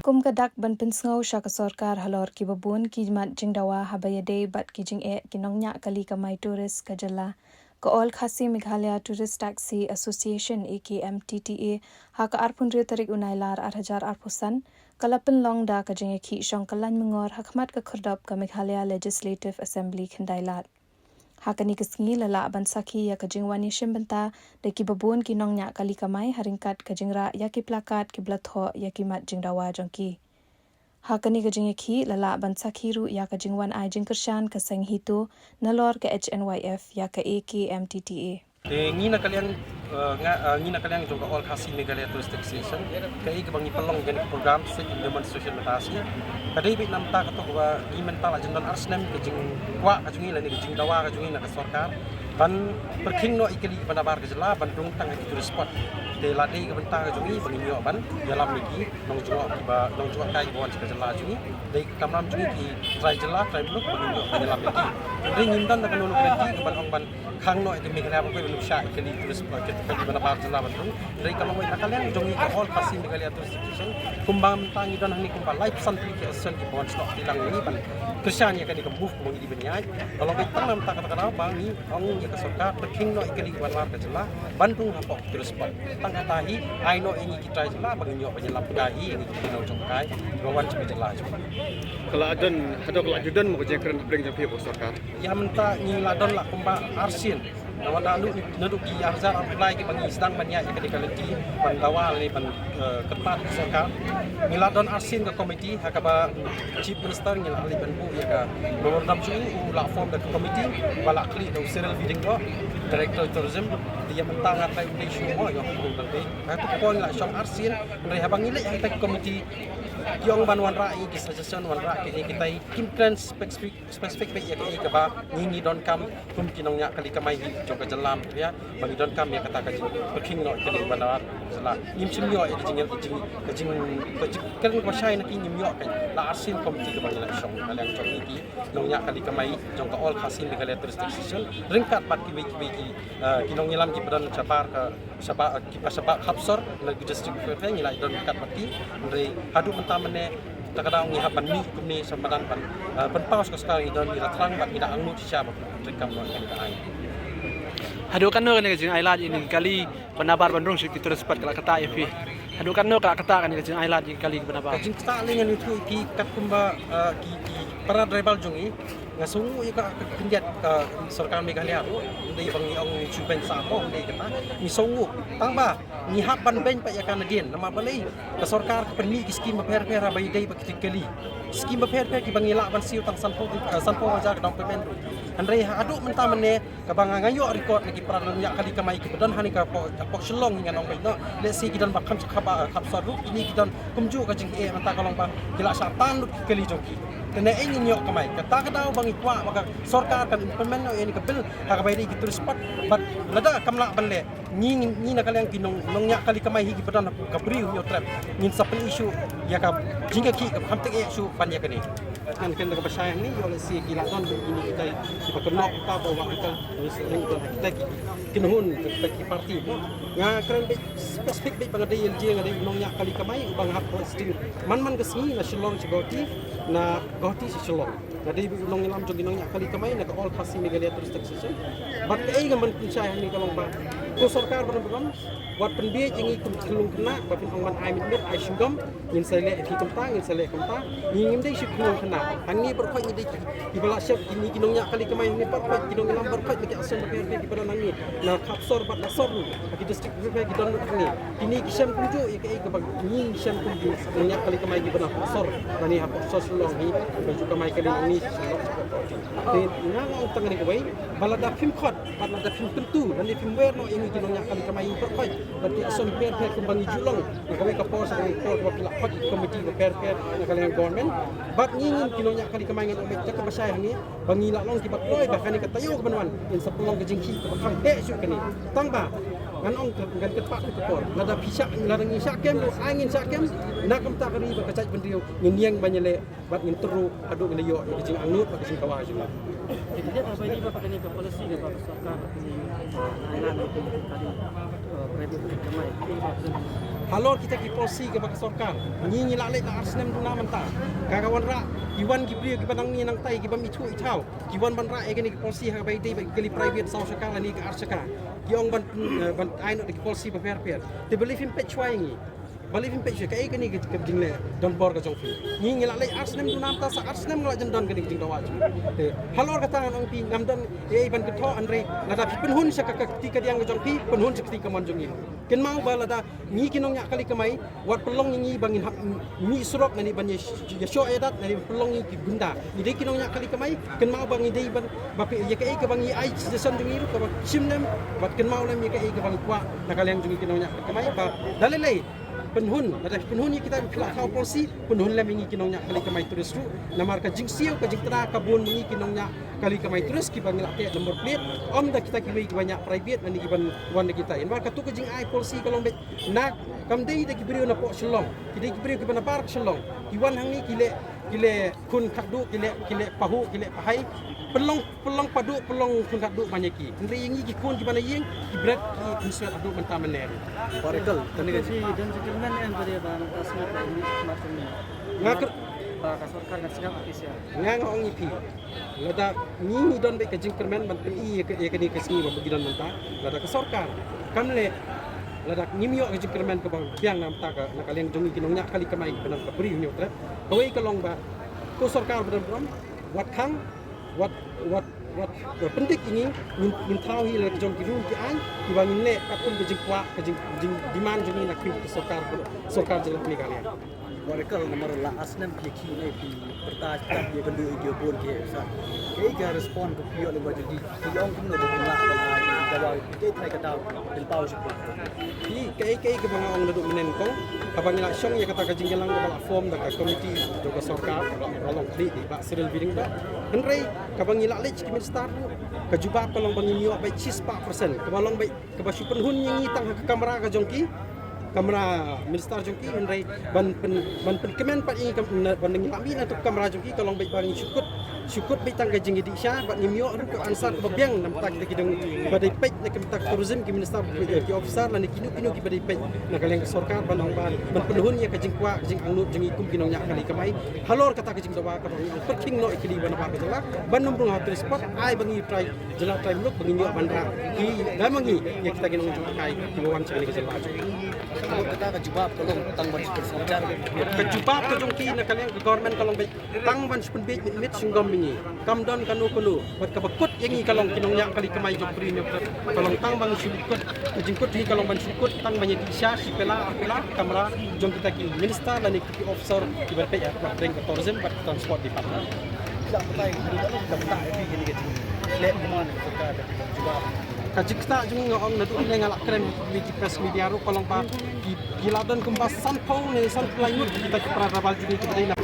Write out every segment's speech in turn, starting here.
Hukum kadak ban pinsngau syaka sorkar halor ki babun ki mat jing dawa habayade bat ki jing kinong nya kali kamai turis kajala ko all khasi Meghalaya Tourist Taxi Association AKMTTA ha ka arpun ri tarik unailar 8,000 arpusan kalapin long da ka jing ki syong kalan mengor hakmat ka khurdap ka Meghalaya Legislative Assembly khandailat hakani kesngi lala ban saki ya kajing wani shimbenta de ki babun ki nong nya kali kamai haringkat kajing ra ya ki plakat ki blatho ya ki mat jing dawa jongki hakani kajing ki lala ban saki ru ya kajing wan ai jing kershan ka seng hitu nalor ka HNYF ya ka AKMTTA ngina kalian jong all khasi Meghalaya Tourist Association kai ke bangi pelong gen program implement social metasi kadai bit nam ta kato wa i mental ajendan arsnem ke jing wa ka jungi lani ke jing dawa ka jungi na ka sarkar ban perking no ikali banabar ke jela ban dung tang ke tourist spot de ladi ke bentang ka jungi bangi nyo ban dalam niki nong jua kai bon ke jela jungi de kamram jungi ki try jela try blok bangi nyo dalam niki ring indan na kanunu kredi ke ban ong ban khang no ke Meghalaya ko belum sya ikali tourist spot ke banabar jela ban dung de kamang na kalian jungi ke all khasi Meghalaya Tourist Association kumbang mentang idan hani kumbang life sampai ke asal ki bon stok tilang ini ban kerjanya kan di move mengi di benyai kalau kita nam tak kata bang ni ong ya kesoka perking no ikali ban mar ke jela Bandung hapok terus pat tang katahi ai no ingi kita jela bagi nyok penyelam gahi ingi kita no jongkai gawan cepat jela kalau adan hadok la judan mo jekren bring japi bo sarkar ya menta ni ladon la kumba arsin nawan dalu naduk di arzar apply ke bangi sedang banyak ya ketika leti bandawal ni ban kepat sarkar miladon arsin ke komiti hakaba chief minister ni la ali ban bu ya ka nomor 6 juni la form ke komiti wala kli do serial bidding ko director tourism dia mentang atai ulai semua yo ko berbe itu ko la syong arsin re habang ile yang tek komiti yang banwan rai ki suggestion wan ra ki kita kimkan specific ya ke ba ni don kam kum kinong nya kali kamai hi jong ka jalam ya bagi don kam ya kata ka king no kali bandar sala nim sim yo jing kan ko shai na ki nim yo ka la arsin komiti ke bangla syong kalang jong ki nong nya kali kamai jong ka all khasin Meghalaya Tourist Association ringkat pat ki kinong nyelam ki badan sabar ka sabak ki pasabak hapsor la district ko fe ngilai don kat pati re hadu mentamane takadang ni haban mi kumni samadan ban paus ko sekali don di ratrang bat tidak angu siapa rekam no kan ai hadukan no kan jing ailat ini kali penabar Bandung sik terus pat kala kata ifi hadukan no kala kata kan jing ailat ini kali penabar jing kata lengan itu ki kat kumba ki para driver jungi ngasungu ika kenjat sarkar Meghalaya dei bangi ong chuben sa ko dei kata ni songu tangba ni hapan ben pa yakan din nama balai ka sarkar ka permi ki skim per bai dei baktikali skim per ki bangi la ban siu tang sanpo aja ka dong pemen andre adu mentamane ka banga ngayo record lagi pradon ya kali kamai ki bedan hani ka pok shlong ngan ong no le si ki dan bakam khaba khap saru ini ki dan kumju ka jing manta kalong ba kila sa tandut kali jongki kena ingin nyok kamai kata kadau bangi kwa maka sarkar kan implement no ini kebil hakabai di gitu spot but lada kamla balle ni na kalian kinong nongnya kali kamai higi bedan ka bri yo trap nin sapen issue ya ka jingga ki ka hamtek issue panya kani kan kan ka basayang ni yo le si gila don ini kita di pakenok ta bawa kita sering kita kinuhun kita ki parti nga keren spesifik be pangadi LJ ngadi nongnya kali kamai bang hak posting man kesini na shilong chigoti na goti si shilong jadi nong ngilam jong nong kali kamai na all khasi Meghalaya Tourist Association bat ai gaman pinsai ni kalong ba ko sarkar beram wat pendia jingi kum kelung kena bapin ongman ai mit ai shingam in sele thi kumtang in sele kumta ngim dei shik kelung kena hani berkhoi ni dei di bala syab ini kinong nya kali kamai ni berkhoi kinong ngilam berkhoi ki asen berkhoi di bala nani na khapsor bat nasor ki district berkhoi ki don ni ini kisam kunju ke bag ni kisam kunju nya kali kamai ki bana khapsor nani khapsor long ni baju kamai kali ni dan nang utang ni kawai balada film khot balada film tentu dan film wer no ini kinong nya kali kamai berkhoi berarti ason per kembang julong kawai ka pos kali pos wakil khot komiti per kali government bat ngin kinong nya kali kamai ngan omek ka basay ni bangi la long ki bakloi ka kani ka tayo banwan in sa pulong gejingki ka kham he su kani tangba ngan ong kan kepak ku por lada pisak lada ngi sakem angin sakem nak kam tak ri ba ka cai bendiu ngin yang banyale bat ngin teru adu ngin yo gejing angut ba gejing kawa jula jadi apa ini bapak kini ke polisi ke bapak sarkar ini nailan itu tadi Halor kita ki polisi ke baka sorkar. Ni lalek na arsnem duna menta. Kagawan ra iwan ki brio ki banang ni nang tai ki bam itu itau. Ki wan ban ra e ki polisi ha bai dei bai kali private sau sakala ni ke arsaka. Ki ong ban ai no ki polisi ba per. Te believe in petchwai ni. Believe in petchwai kai ni ke jingle don bor ka jongfi. Ni lalek arsnem duna menta sa arsnem la jendon ke jing dawa. Te halor kata ong pi ngamdan e ban ke tho andre lada pi penhun sa ka ketika diang jongfi penhun sa ketika mon jongi. Ken mau ba lada ni kinong nya kali kamai wat pelong ni bangin mi surok nani banye ya syo edat nani pelong ni gunda ni de kinong nya kali kamai ken mau bangi de ban bape ya kai ke bangi ai sesan dungi ru ka simnem bat ken mau lem ya kai ke bang kwa na kali yang dungi kinong nya kamai ba dalelai penhun ada penhun ni kita pila kau polisi penhun lem ni kinong nya kali kamai terus ru namar ka jingsiu ka jingtra ka bon ni kinong nya kali kamai terus ki bang lak nomor plate om da kita ki banyak private nani ki ban wan kita in mar ka tu ka jing ai polisi kalong bet nak kam dei de ki brio na po shalong ki dei ki brio ki bana par shalong ki wan hang ni kile kun khadu kile pahu kile pahai pelong padu pelong kun khadu banyaki ndri yengi ki kun ki bana yeng ki bret ki insuat adu menta mener Parekal tani ka dan sekian yang dari bahan tasnya ini macam ini. ngak Pak Sorkar kan sedang ofisial. ngang ong ipi lada ni don be ka jing kermen ban i ke ni ke sini ba gidan menta lada ka sorkar kamle lada nimyo ke jing kermen ka bang piang nam ta ka na kaleng jongi kinong nya kali kamai benam ka bri nyo tre kawai ka long ba ko sorkar benam wat khang wat penting ini min tahu hilang jong kirun ki an ki bang ne ka pun ke jing kwa ke jing diman jongi na kri ke sorkar jelas ni kalian Parekal nomor la asnem ki ne pi pertaj tak dia bendu dia pun ke sa. Ke ga respon ke pio le wajib di ong kum no de la ba dawa ke thai ka daw del pau support. Ki kai ke bang ong duduk menen kong kabang ila syong ya kata ka jinggelang ka bala form da ka komiti do ka sorkar rolong kli di ba siril biring da henrei kabang ila lech ki minister ka juba kolong bang nyo ba 6% ka balong ba ka ba supen hun ngi tang ka kamera ka jongki kamera minister jongki henrei ban kemen pat ini ban ngi ambi na tu kamera jongki kolong ba bang syukut bai tang gajing di sya bat ni mio ru ko ansar ko biang nam tak ki dong badai pej na ki tak tourism ki minister ki officer la ni kinu ki badai pej na kaleng sorkar ban ong ban penhun ya kajing kwa jing angnut jing ikum kinong nya kali kamai halor kata kajing dawa ka bang perking no ikili ban ba ka jala ban nombrong ha spot ai bangi try jala try look bangi mio ban ra ki damangi ya kita kinong jong kai ki bawan chali ka jala Kalau kita ke jubab tolong tang ban bersejar. Kejubab ke jongki na kaleng government kalong bai tang ban spun bit mit singgom bingi kam don kanu bat ka bakut yangi kalong kinong nya kali kamai jong pri ne kalong tang bang silikut jingkut hi kalong ban silikut tang banyak di sya si pela kamera jong kita ki minister dan ki officer ki berpe ya bring ke tourism bat transport di partner Tak betai di dalam tak ini gini gitu. Lek mana kita jubab. kajikta jung ngong na tu ne ngalak krem di press media ru kolong pa giladan kembas sampong ne san lainut kita ki pra bal juni kita ina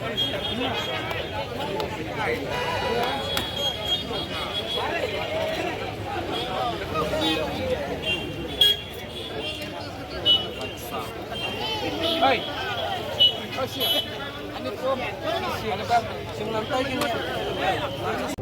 Hey. Oh siap. Ini tuh. Ada bang. Sebelum tahu gini.